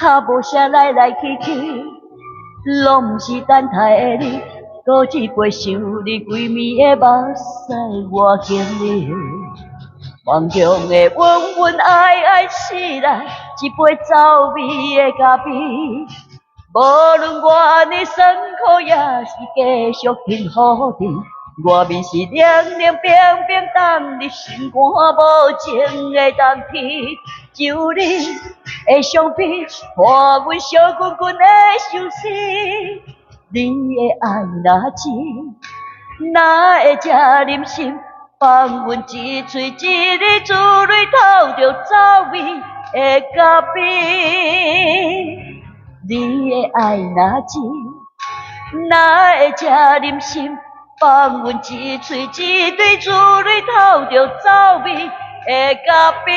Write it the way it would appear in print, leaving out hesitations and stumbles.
脚无啥来来去去，拢毋是等待的你，搁一杯想你规暝的目屎我经历。梦中的温温爱爱使来一杯走味的咖啡，无论我呢酸苦也是继续幸福的。外面是凉凉冰冰，当你心肝无情的冬天，就你的相片，伴阮烧滚滚的相思。你的爱若真，哪会这忍心？放阮一嘴一字珠泪透着走味的咖啡，你的爱若真，哪会这忍心？放阮一嘴一滴珠泪透着走味的咖啡。